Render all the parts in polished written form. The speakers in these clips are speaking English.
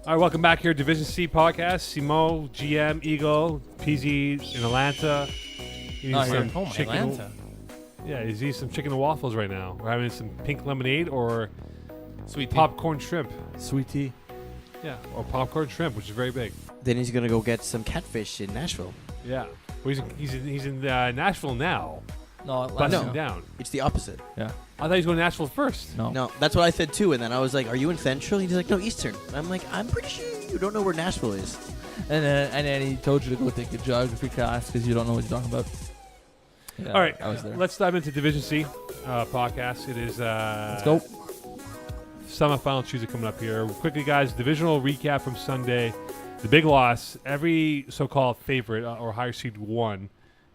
All right, welcome back here, Division C podcast. Simo, GM, Eagle, PZ in Atlanta. Eating Atlanta. Yeah, he's eating some chicken and waffles right now. We're having some pink lemonade or Sweet tea. popcorn shrimp. Sweet tea. Yeah, or popcorn shrimp, which is very big. Then he's gonna go get some catfish in Nashville. Yeah. Well, he's in Nashville now. No, Busting No. down. It's the opposite. Yeah. I thought he was going to Nashville first. No. No, that's what I said too. And then I was like, "Are you in Central?" He's like, "No, Eastern." And I'm like, "I'm pretty sure you don't know where Nashville is." And then he told you to go take a geography class because you don't know what you're talking about. Yeah, All right, I was there. let's dive into Division C podcast. It is Let's go. semifinal Tuesday coming up here. Quickly, guys, divisional recap from Sunday. The big loss. Every so-called favorite or higher seed won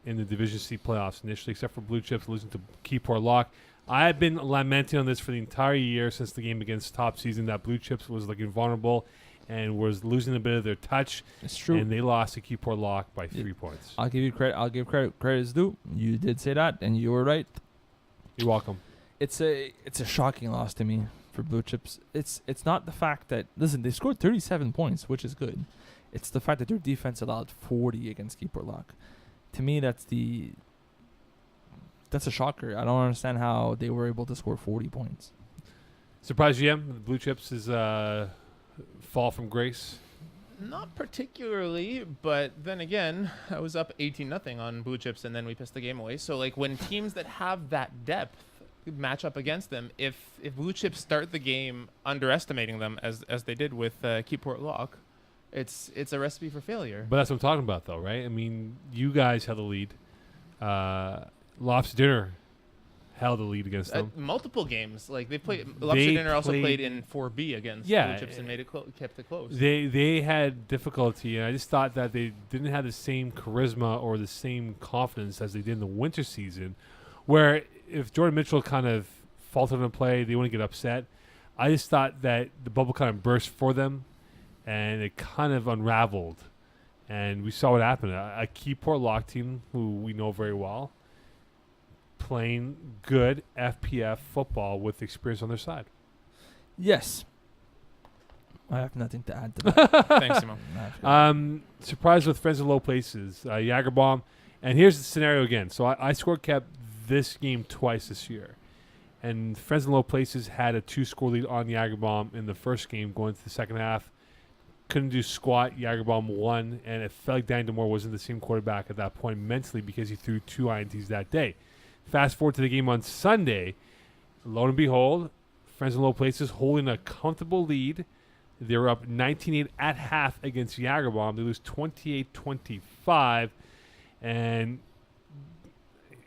in the Division C playoffs initially, except for Blue Chips losing to Keyport Lock. I have been lamenting on this for the entire year since the game against Top Season that Blue Chips was looking vulnerable and was losing a bit of their touch. It's true. And they lost to Keyport Lock by 3 points. I'll give you credit. I'll give credit. Credit is due. You did say that, and you were right. You're welcome. It's a shocking loss to me for Blue Chips. It's not the fact that they scored 37 points, which is good. It's the fact that their defense allowed 40 against Keyport Lock. To me, that's a shocker. I don't understand how they were able to score 40 points. Surprise GM, the Blue Chips is fall from grace. Not particularly, but then again, I was up 18-0 on Blue Chips, and then we pissed the game away. So, like, when teams that have that depth match up against them, if Blue Chips start the game underestimating them, as they did with Keyport Lock, it's a recipe for failure. But that's what I'm talking about, though, right? I mean, you guys had the lead. Lobster Dinner held the lead against them. Multiple games, like they played. Lobster Dinner also played in 4B against Blue Chips and kept it close. They had difficulty, and I just thought that they didn't have the same charisma or the same confidence as they did in the winter season, where if Jordan Mitchell kind of faltered in play, they wouldn't get upset. I just thought that the bubble kind of burst for them, and it kind of unraveled, and we saw what happened. A Keyport Lock team, who we know very well, playing good FPF football with experience on their side. Yes. I have nothing to add to that. Thanks, Simon. Surprised with friends in low places. Jagerbomb. And here's the scenario again. So I score kept this game twice this year. And friends in low places had a 2-score lead on Jagerbomb in the first game going to the second half. Couldn't do squat. Jagerbomb won. And it felt like Danny Demore wasn't the same quarterback at that point mentally because he threw 2 INTs that day. Fast forward to the game on Sunday. Lo and behold, friends in low places holding a comfortable lead. They were up 19-8 at half against Jagerbomb. They lose 28-25. And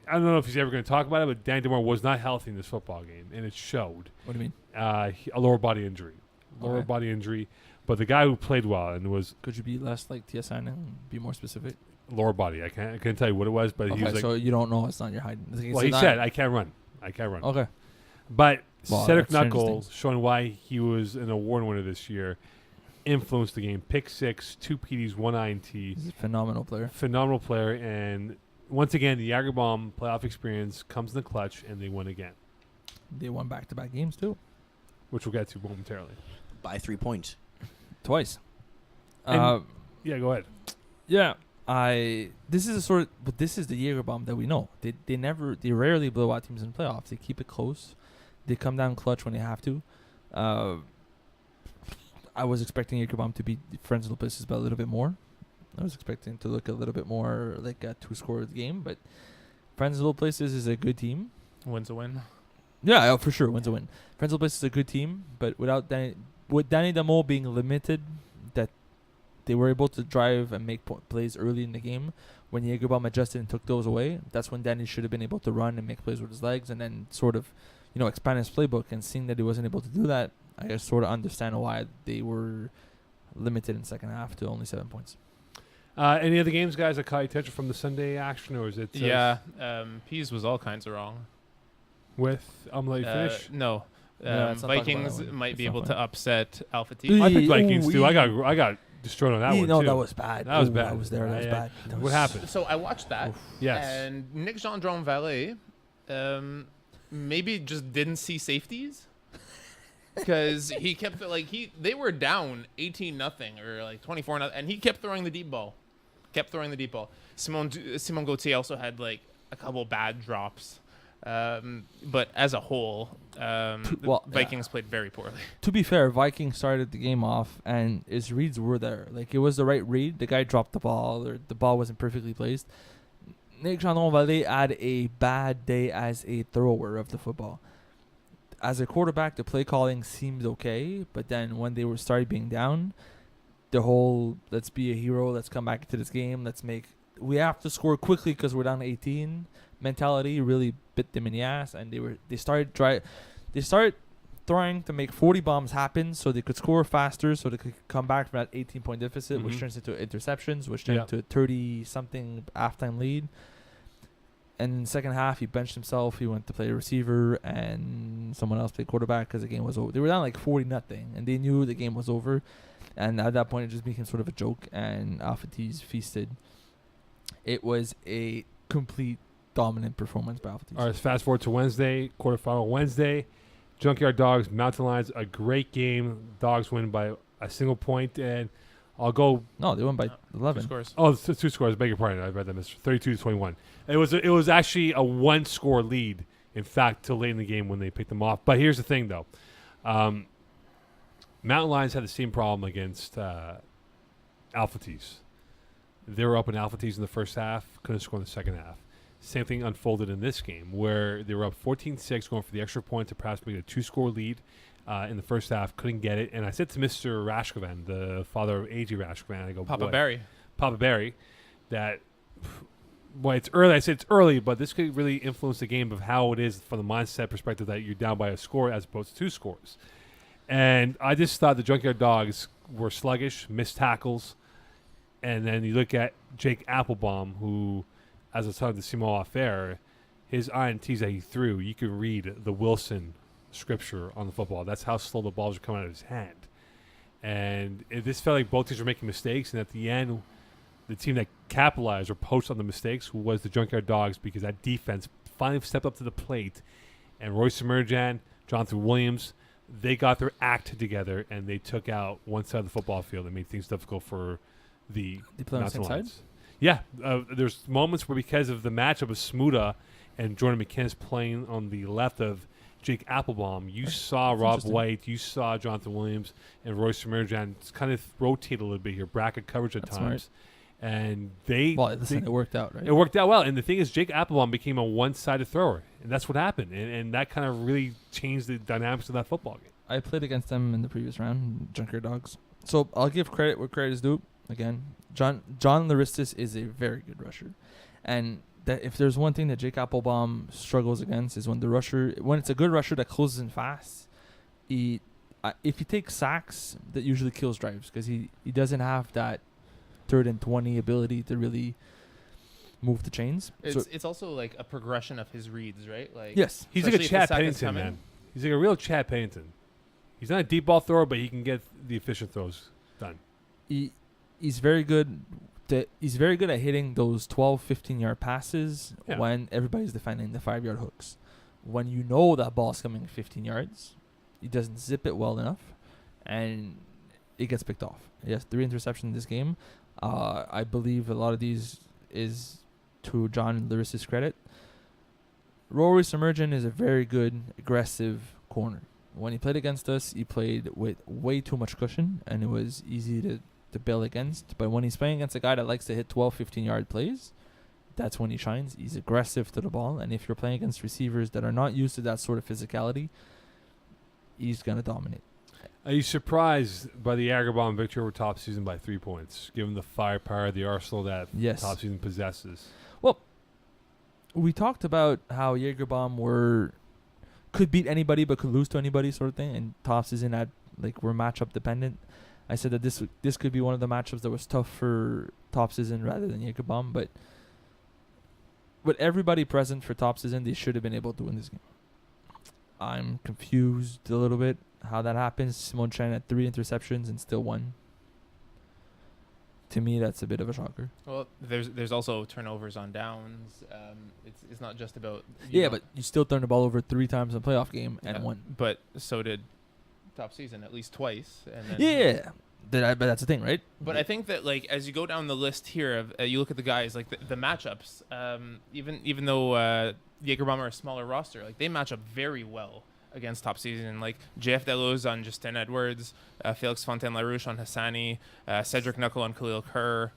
I don't know if he's ever going to talk about it, but Dan DeMore was not healthy in this football game, and it showed. What do you mean? A lower body injury. But the guy who played well and was Could you be less like TSN and be more specific? lower body. I can't tell you what it was, but he was like. So you don't know, it's not your height. Well, he said, I can't run. Okay. But Well, Cedric that's strange Knuckles, things. showing why he was an award winner this year, influenced the game. Pick 6, 2 PDs, 1 INT. He's a phenomenal player. Phenomenal player. And once again, the Jagerbomb playoff experience comes in the clutch, and they win again, They won back-to-back games too. which we'll get to momentarily. By 3 points. Twice. And- Yeah, go ahead. Yeah. This is but this is the Jagerbomb that we know. They rarely blow out teams in playoffs. They keep it close. They come down clutch when they have to. I was expecting Jagerbomb to beat Friends of the Places by a little bit more. I was expecting to look a little bit more like a 2-score game, but Friends of the Places is a good team. Win's a win. Yeah, for sure, wins a win. Friends of the Places is a good team, but with Danny Damo being limited, that they were able to drive and make plays early in the game. When Jagerbomb adjusted and took those away, that's when Danny should have been able to run and make plays with his legs, and then sort of, expand his playbook. And seeing that he wasn't able to do that, I just sort of understand why they were limited in second half to only 7 points. Any other games, guys, that caught your attention from the Sunday action, or is it Pease was all kinds of wrong. with I'm let you finish? No. Yeah, let's not talk about Vikings that one. might be It's not able funny. to upset Alpha T. I picked Vikings Ooh, too. I got destroyed on that one No, too. that was bad. That was Ooh, bad. I was there. That was bad. That What was- happened? So I watched that, Yes. and Nick Gendron Valet maybe just didn't see safeties because he kept they were down 18-0 or like 24-0, and he kept throwing the deep ball. Simon Gauthier also had like a couple bad drops. But as a whole, the Vikings played very poorly. To be fair, Vikings started the game off, and his reads were there. Like, it was the right read. The guy dropped the ball, or the ball wasn't perfectly placed. Nick Gendron Valet had a bad day as a thrower of the football. As a quarterback, the play calling seemed okay, but then when they were started being down, the whole let's be a hero, let's come back into this game, we have to score quickly because we're down 18 mentality really bit them in the ass, and they started trying to make 40 bombs happen so they could score faster, so they could come back from that 18-point deficit, which Mhm. turns into interceptions, which turned into a 30-something halftime lead. And in the second half, he benched himself. He went to play receiver, and someone else played quarterback because the game was over. They were down like 40-0, and they knew the game was over. And at that point, it just became sort of a joke, and Alpha T's feasted. It was a complete dominant performance by Alpha T's. All right, let's fast forward to Wednesday, quarterfinal Wednesday. Junkyard Dogs, Mountain Lions, a great game. Dogs win by a single point, and I'll go. No, they won by 11. 2 scores. Oh, it's 2 scores. Beg your pardon. I read that. It's 32-21. It was actually a 1-score lead. In fact, till late in the game when they picked them off. But here's the thing, though. Mountain Lions had the same problem against Alpha T's. They were up in Alpha T's in the first half, couldn't score in the second half. Same thing unfolded in this game, where they were up 14-6, going for the extra point to perhaps make it a 2-score lead in the first half, couldn't get it. And I said to Mr. Rashkovan, the father of A.J. Rashkovan, I go, Papa boy, Barry. Papa Barry, that, boy, it's early. I said it's early, but this could really influence the game of how it is from the mindset perspective that you're down by a score as opposed to 2 scores. And I just thought the Junkyard Dogs were sluggish, missed tackles. And then you look at Jake Applebaum, who, as I was talking to Simon off air, his INTs that he threw, you could read the Wilson scripture on the football. That's how slow the balls are coming out of his hand. And this felt like both teams were making mistakes. And at the end, the team that capitalized or poached on the mistakes was the Junkyard Dogs, because that defense finally stepped up to the plate. And Royce Emerjan, Jonathan Williams, they got their act together, and they took out one side of the football field and made things difficult for the They play on the same side? Lions. Yeah, there's moments where, because of the matchup of Smuda and Jordan McKinnis playing on the left of Jake Applebaum, you saw Rob interesting. White, you saw Jonathan Williams, and Royce Emerjan kind of rotate a little bit here, bracket coverage at That's times. smart. And It worked out, right? it worked out well. And the thing is, Jake Applebaum became a one-sided thrower, and that's what happened. And that kind of really changed the dynamics of that football game. I played against them in the previous round, Junkyard Dogs. So I'll give credit where credit is due. Again, John Laristis is a very good rusher. And that if there's one thing that Jake Applebaum struggles against is when it's a good rusher that closes in fast, if he takes sacks, that usually kills drives, because he doesn't have that 3rd and 20 ability to really move the chains. It's also like a progression of his reads, right? Like Yes. He's like a especially if the Chad sack is Pennington, coming. man. He's like a real Chad Pennington. He's not a deep ball thrower, but he can get the efficient throws done. He's very good. He's very good at hitting those 12, 15-yard passes Yeah. when everybody's defending the 5-yard hooks. When you know that ball's coming 15 yards, he doesn't zip it well enough, and it gets picked off. He has 3 interceptions in this game. I believe a lot of these is to John Laris's credit. Rory Submergent is a very good, aggressive corner. When he played against us, he played with way too much cushion, and it was easy to bail against. But when he's playing against a guy that likes to hit 12, 15-yard plays, that's when he shines. He's aggressive to the ball, and if you're playing against receivers that are not used to that sort of physicality, he's going to dominate. Are you surprised by the Agrabah victory over top season by 3 points, given the firepower, the arsenal that Yes. top season possesses? We talked about how Jagerbomb could beat anybody but could lose to anybody sort of thing, and top season were matchup dependent. I said that this could be one of the matchups that was tough for Top Season rather than Jagerbomb, but with everybody present for Top Season, they should have been able to win this game. I'm confused a little bit how that happens. Simon Chen had 3 interceptions and still won. To me, that's a bit of a shocker. Well, there's also turnovers on downs. It's not just about But you still turned the ball over 3 times in a playoff game and won. But so did Top Season at least twice. And then Yeah, but that's the thing, right? But I think that like as you go down the list here of you look at the guys like the matchups. Even though Jagerbomb are a smaller roster, like they match up very well against Top Season, like JF Delos on Justin Edwards, Felix Fontaine-Larouche on Hassani, Cedric Knuckle on Khalil Kerr.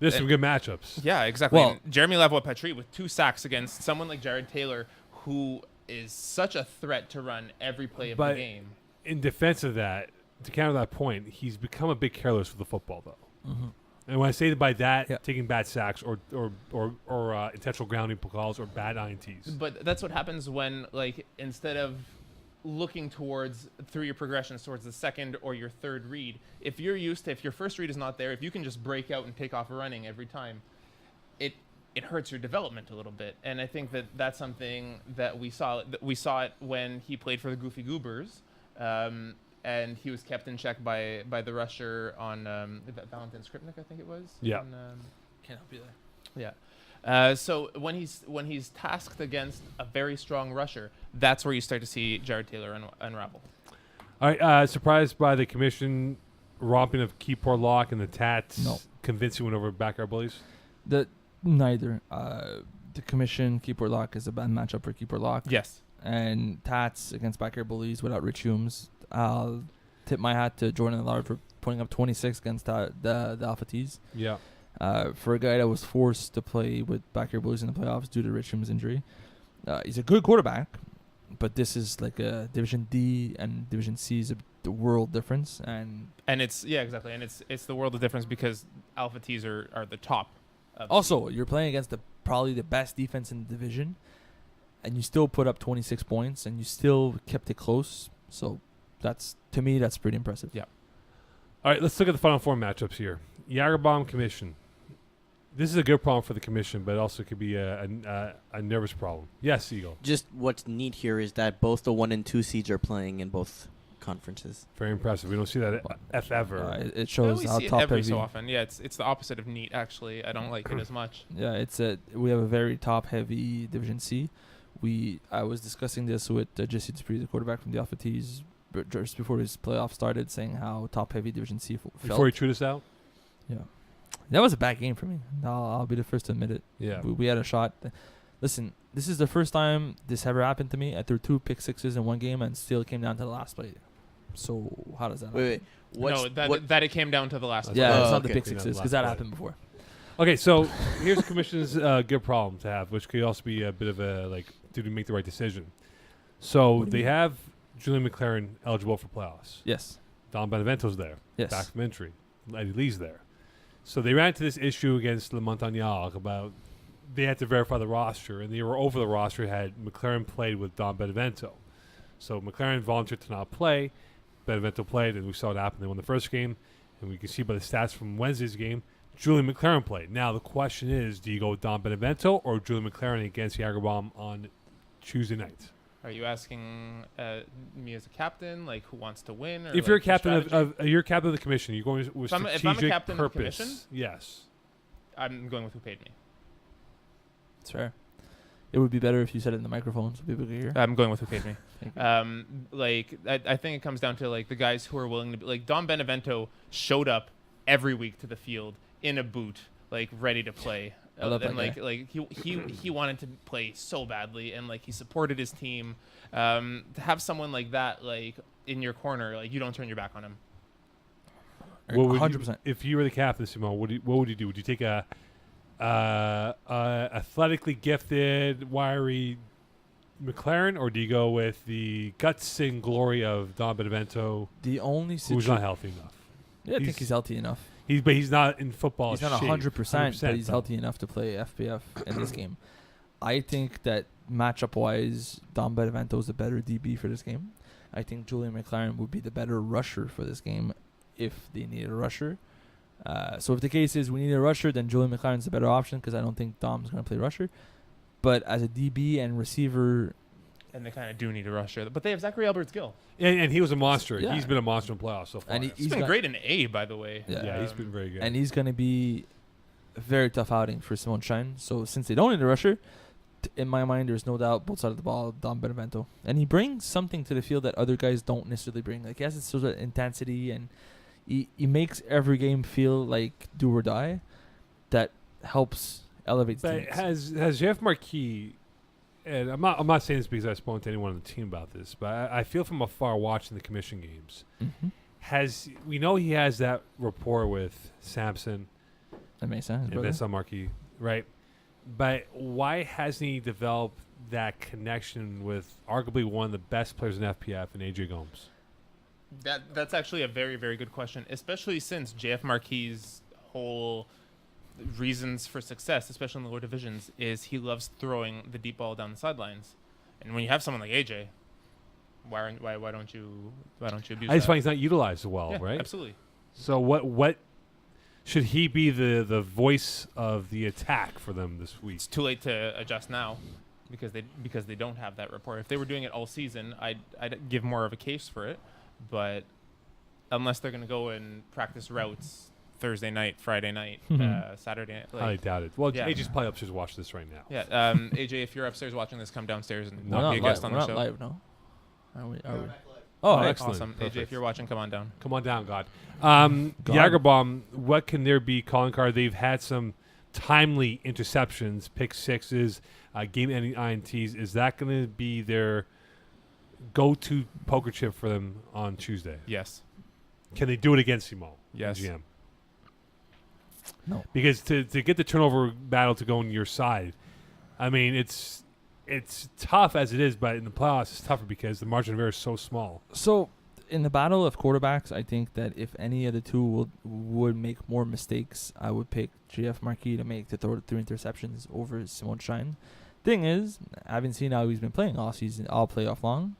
There's some good matchups. Yeah, exactly. Well- And Jeremy Lavoie-Patry with 2 sacks against someone like Jared Taylor, who is such a threat to run every play of the But- game. In defense of that, to counter that point, he's become a bit careless with the football, though. Mm-hmm. And when I say by that, Yeah. taking bad sacks or intentional grounding calls or bad INTs. But that's what happens when, like, instead of looking towards through your progressions towards the second or your third read, if you're used to, if your first read is not there, if you can just break out and take off running every time, it hurts your development a little bit. And I think that that's something that we saw. We saw it when he played for the Goofy Goobers. And he was kept in check by the rusher on Valentin Skripnik, I think it was. Yeah. On, Can't help you there. yeah. So when he's tasked against a very strong rusher, that's where you start to see Jared Taylor unravel. All right, surprised by the commission romping of Keyport Lock and the Tats No. convincing win over Backyard Bullies. Neither. The commission, Keyport Lock is a bad matchup for Keyport Lock. Yes. And Tats against Backyard Bullies without Rich Humes. I'll tip my hat to Jordan Allard for putting up 26 against the Alpha T's. Yeah. For a guy that was forced to play with Backyard Bullies in the playoffs due to Rich Humes' injury. He's a good quarterback, but this is like a Division D and Division C is the world difference. And it's exactly, and it's the world of difference because Alpha T's are the top. also, you're playing against probably the best defense in the division, and you still put up 26 points, and you still kept it close. So to me, that's pretty impressive. Yeah. All right, let's look at the Final Four matchups here. Jagerbomb Commission. This is a good problem for the commission, but it also could be a nervous problem. Yes, Eagle. Just what's neat here is that both the 1 and 2 seeds are playing in both conferences. Very impressive. We don't see that ever. It shows we how see it top every heavy. so often. Yeah, it's the opposite of neat. Actually, I don't like it as much. Yeah, we have a very top heavy Division C. I was discussing this with Jesse Dupree, the quarterback from the Alpha T's, just before his playoff started, saying how top heavy Division C felt. Before he chewed us out? Yeah. That was a bad game for me. I'll be the first to admit it. Yeah. We had a shot. Listen, this is the first time this ever happened to me. I threw 2 pick sixes in one game and still came down to the last play. So how does that happen? Wait. That it came down to the last. Yeah, Oh, it's not the okay. pick sixes because that happened before. Okay, so here's the commission's good problem to have, which could also be a bit of a, like, did we make the right decision? So What do you they mean? have Julian McLaren eligible for playoffs. Yes. Don Benevento's there. Yes. Back from injury. Eddie Lee's there. So they ran into this issue against Le Montagnard about they had to verify the roster, and they were over the roster had McLaren played with Don Benevento. So McLaren volunteered to not play. Benevento played, and we saw it happen. They won the first game, and we can see by the stats from Wednesday's game, Julian McLaren played. Now the question is, do you go with Don Benevento or Julian McLaren against Jagerbomb on Tuesday night? Are you asking me as a captain, like who wants to win? Or If you're like, captain strategy? you're captain of the commission, you're going with If I'm a strategic captain of the purpose. commission? Yes. I'm going with who paid me. It's fair. It would be better if you said it in the microphone so people could hear. I'm going with who paid me. Thank you. I think it comes down to like the guys who are willing to be like Don Benevento showed up every week to the field in a boot, like ready to play. I love and that like he wanted to play so badly, and like he supported his team. To have someone like that like in your corner, like you don't turn your back on him. What would 100%. if you were the captain, Simone, what would you do? Would you take a athletically gifted, wiry McLaren, or do you go with the guts and glory of Don Benevento, The only who's not healthy enough? Yeah, I think he's healthy enough. But he's not in football. He's not shape, 100%, but he's though. healthy enough to play FPF in this game. I think that matchup-wise, Don Benevento is the better DB for this game. I think Julian McLaren would be the better rusher for this game if they needed a rusher. So if the case is we need a rusher, then Julian McLaren's the better option because I don't think Dom's going to play rusher. But as a DB and receiver, And they kind of do need a rusher. But they have Zachary Alberts-Gill. And he was a monster. Yeah. He's been a monster in playoffs so far. And He's been great in A, by the way. yeah, he's been very good. and he's going to be a very tough outing for Simone Shine. So since they don't need a rusher, in my mind, there's no doubt both sides of the ball, Dom Benevento. And he brings something to the field that other guys don't necessarily bring. Like, he has this sort of intensity, and he makes every game feel like do or die. That helps elevate But teams. has Jeff Marquis, and I'm not saying this because I've spoken to anyone on the team about this, but I feel from afar watching the commission games, we know he has that rapport with Samson That makes sense, and brother. Vincent Marquis, right? But why hasn't he developed that connection with arguably one of the best players in FPF and AJ Gomes? That's actually a very, very good question, especially since JF Marquis' whole reasons for success, especially in the lower divisions, is he loves throwing the deep ball down the sidelines. And when you have someone like AJ, why don't you abuse I just that? find he's not utilized well, Yeah, right? absolutely. So what should he be the voice of the attack for them this week? It's too late to adjust now because they don't have that rapport. If they were doing it all season, I'd give more of a case for it. But unless they're going to go and practice routes Thursday night, Friday night, Saturday night. I doubt it. Well, yeah. AJ's probably upstairs watching this right now. Yeah, AJ, if you're upstairs watching this, come downstairs and We're be a guest on We're the not show. live, no? Are we? Oh, Oh, okay. excellent. Awesome. AJ, Perfect. if you're watching, come on down. Come on down, God. Jagerbomb, what can there be calling card? They've had some timely interceptions, pick sixes, game-ending INTs. Is that going to be their go-to poker chip for them on Tuesday? Yes. Can they do it against Simo? Yes. GM? No. Because to get the turnover battle to go on your side, I mean, it's tough as it is, but in the playoffs it's tougher because the margin of error is so small. So, in the battle of quarterbacks, I think that if any of the two would make more mistakes, I would pick GF Marquis to throw 3 interceptions over Simone Shine. Thing is, I haven't seen how he's been playing all season, all playoff long.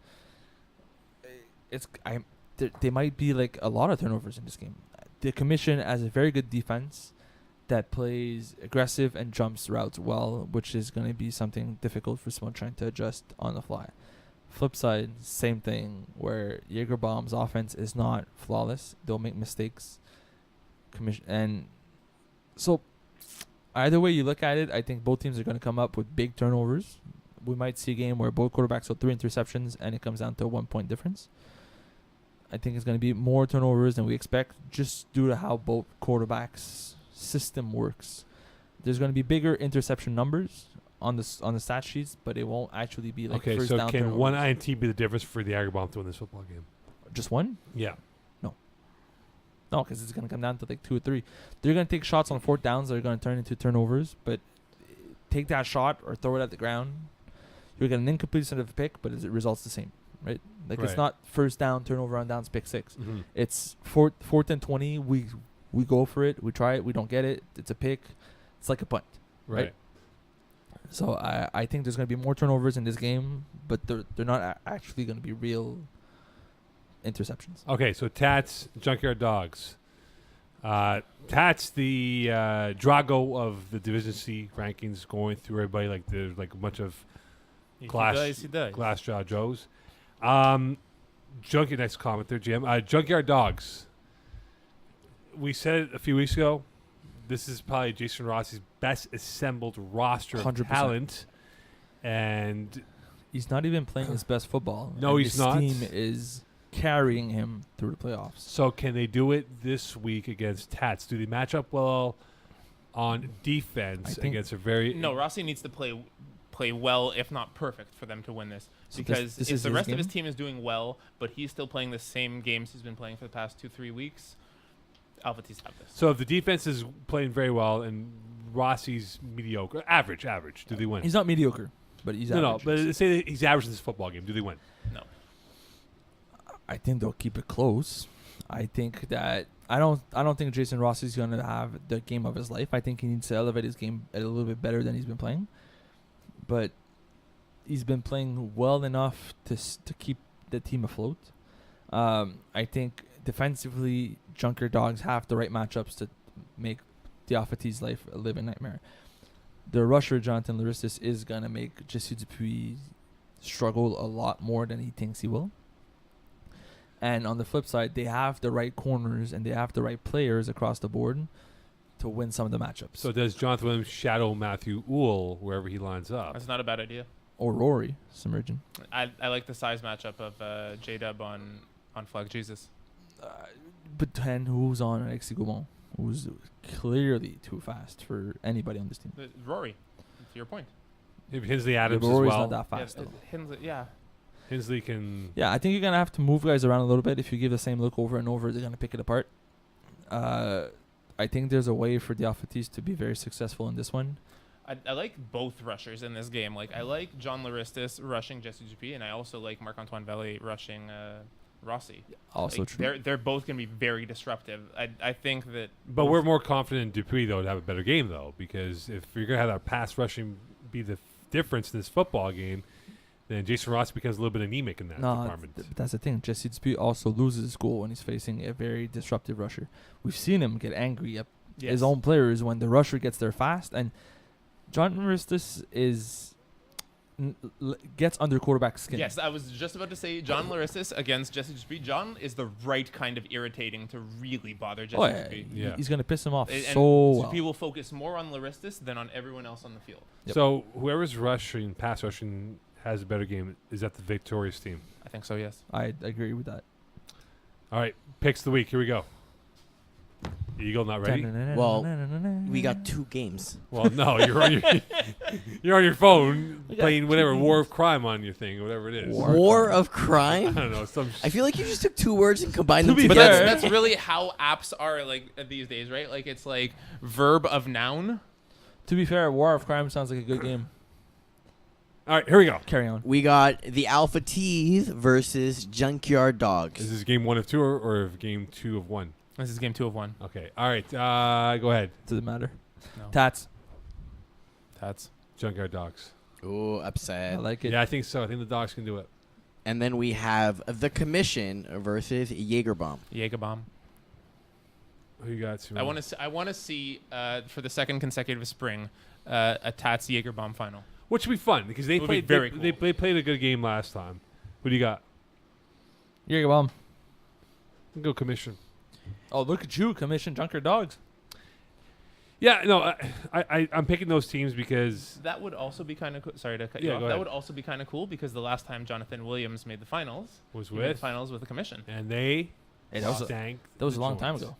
There might be like a lot of turnovers in this game. The commission has a very good defense that plays aggressive and jumps routes well, which is going to be something difficult for Simone trying to adjust on the fly. Flip side, same thing, where Jagerbomb's offense is not flawless. They'll make mistakes. And so either way you look at it, I think both teams are going to come up with big turnovers. We might see a game where both quarterbacks throw 3 interceptions and it comes down to a 1-point difference. I think it's going to be more turnovers than we expect just due to how both quarterbacks' system works. There's going to be bigger interception numbers on the stat sheets, but it won't actually be like Okay, first so down can turnovers. one INT be the difference for the Jagerbomb to win this football game? Just one? Yeah. No, because it's going to come down to like 2 or 3. They're going to take shots on 4th downs that are going to turn into turnovers, but take that shot or throw it at the ground. You'll get an incomplete instead of a pick, but it results the same, right? Like Right. it's not first down, turnover on downs, pick 6. Mm-hmm. It's 4th and 20. We go for it. We try it. We don't get it. It's a pick. It's like a punt. Right. So I think there's going to be more turnovers in this game, but they're not actually going to be real interceptions. Okay, so Tats, Junkyard Dogs. Tats, the Drago of the Division C rankings, going through everybody like there's like a bunch of glass jaw Joes. Junkyard, next comment there, Jim. Junkyard Dogs. We said it a few weeks ago. This is probably Jason Rossi's best assembled roster of 100%. talent. And He's not even playing his best football. No, and he's his not. team is carrying him through the playoffs. so can they do it this week against Tats? Do they match up well on defense I think- against a very... No, Rossi needs to play well, if not perfect, for them to win this. So Because this if is the his rest of his game? team is doing well, but he's still playing the same games he's been playing for the past 2-3 weeks, Alvatis have this. So if the defense is playing very well and Rossi's mediocre, average, do they win? He's not mediocre, but he's no, average. but say that he's average in this football game. Do they win? No. I think they'll keep it close. I think that I don't think Jason Rossi's going to have the game of his life. I think he needs to elevate his game a little bit better than he's been playing. But he's been playing well enough to keep the team afloat. I think defensively, Junker Dogs have the right matchups to make Diafati's life a living nightmare. The rusher, Jonathan Laristis, is going to make Jesse Dupuis struggle a lot more than he thinks he will. And on the flip side, they have the right corners and they have the right players across the board to win some of the matchups. So does Jonathan Williams shadow Matthew Uhl wherever he lines up? That's not a bad idea. Or Rory Submerging. I like the size matchup of J-Dub on Flag Jesus. But then who's on Alexis Gaumont? Who's clearly too fast for anybody on this team. Rory, to your point. Maybe Hinsley Adams Rory's as well. not that fast, though. Hinsley, yeah. Hinsley can... Yeah, I think you're going to have to move guys around a little bit. If you give the same look over and over, they're going to pick it apart. I think there's a way for Diafatis to be very successful in this one. I like both rushers in this game. Like I like John Laristis rushing Jesse Dupuis, and I also like Marc-Antoine Vallée rushing Rossi. Also like, true. They're both going to be very disruptive. I think that... But we're more confident in Dupuis, though, to have a better game, though, because if you're going to have that pass rushing be the difference in this football game, then Jason Ross becomes a little bit anemic in that department. But that's the thing. Jesse Dupuis also loses his goal when he's facing a very disruptive rusher. We've seen him get angry at his own players when the rusher gets there fast. And John Laristis gets under quarterback's skin. Yes, I was just about to say John Laristis against Jesse Dupuis. John is the right kind of irritating to really bother Jesse Dupuis. Yeah. He's going to piss him off And so Dupuis well. will focus more on Laristis than on everyone else on the field. Yep. So whoever's rushing, pass rushing, has a better game. Is that the victorious team? I think so, yes. I agree with that. All right, picks of the week. Here we go. Eagle not ready? Well, we got 2 games. Well, no, you're on your phone playing whatever War of Crime on your thing, whatever it is. War of I Crime? don't know. I feel like you just took 2 words and combined them be But together. that's really how apps are like these days, right? Like it's like verb of noun. To be fair, War of Crime sounds like a good game. All right, here we go. Carry on. We got the Alpha Teeth versus Junkyard Dogs. Is this game 1 of 2 or game 2 of 1? This is game 2 of 1. Okay. All right. Go ahead. Doesn't matter. No. Tats. That's Junkyard Dogs. Oh, I upset. like it. Yeah, I think so. I think the Dogs can do it. And then we have the Commission versus Jagerbomb. Jägerbomb. Who you got? Simon? I want to see for the second consecutive spring a Tats Jägerbomb final. Which would be fun because they It would be played very they played a good game last time. What do you got? Jägerbomb. Go Commission. Oh, look at you, Commission Junker Dogs. Yeah, no, I'm picking those teams because That would also be kind of sorry to cut you Yeah, off. go That ahead. would also be kind of cool because the last time Jonathan Williams made the finals was he made the with finals with the Commission. and they Hey, that was a stank. that was the a long time joints. ago.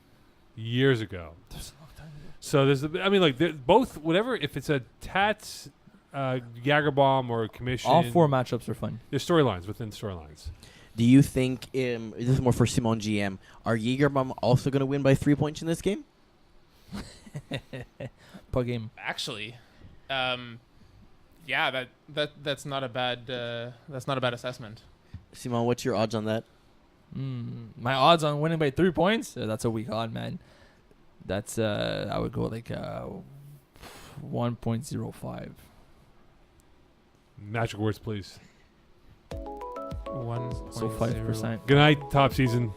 Years ago. That was a long time ago. So there's, I mean, like they're both whatever. If it's a Tats, Jagerbomb, or Commission, All 4 matchups are fun. There's storylines within storylines. Do you think, this is more for Simon GM, are Jagerbomb also going to win by 3 points in this game? Per game. Actually, yeah, that's not a bad assessment. Simon, what's your odds on that? My odds on winning by 3 points? That's a weak odd, man. That's I would go like 1.05. Magic words, please. So 5%. Good night, top season.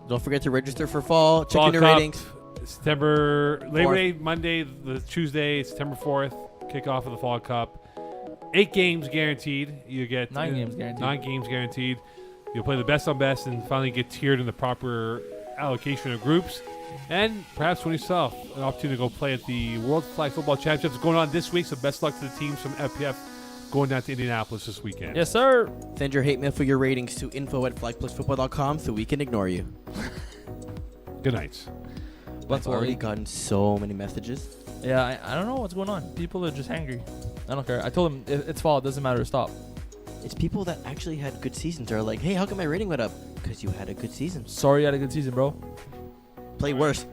Don't forget to register for fall. Check Fall in your Cup, ratings. September Labor 4th. Day, Monday, the Tuesday, September 4th, kickoff of the Fall Cup. 8 games guaranteed. You get 9 games guaranteed. 9 games guaranteed. You'll play the best on best and finally get tiered in the proper allocation of groups. And perhaps win yourself an opportunity to go play at the World Flag Football Championships going on this week. So best luck to the teams from FPF going down to Indianapolis this weekend. Yes, sir. Send your hate mail for your ratings to info@flagplusfootball.com so we can ignore you. Good night. What's I've already worry? gotten so many messages. Yeah, I don't know what's going on. People are just angry. I don't care. I told them it's fall. It doesn't matter. Stop. It's people that actually had good seasons are like, hey, how come my rating went up? Because you had a good season. Sorry you had a good season, bro. Play worse.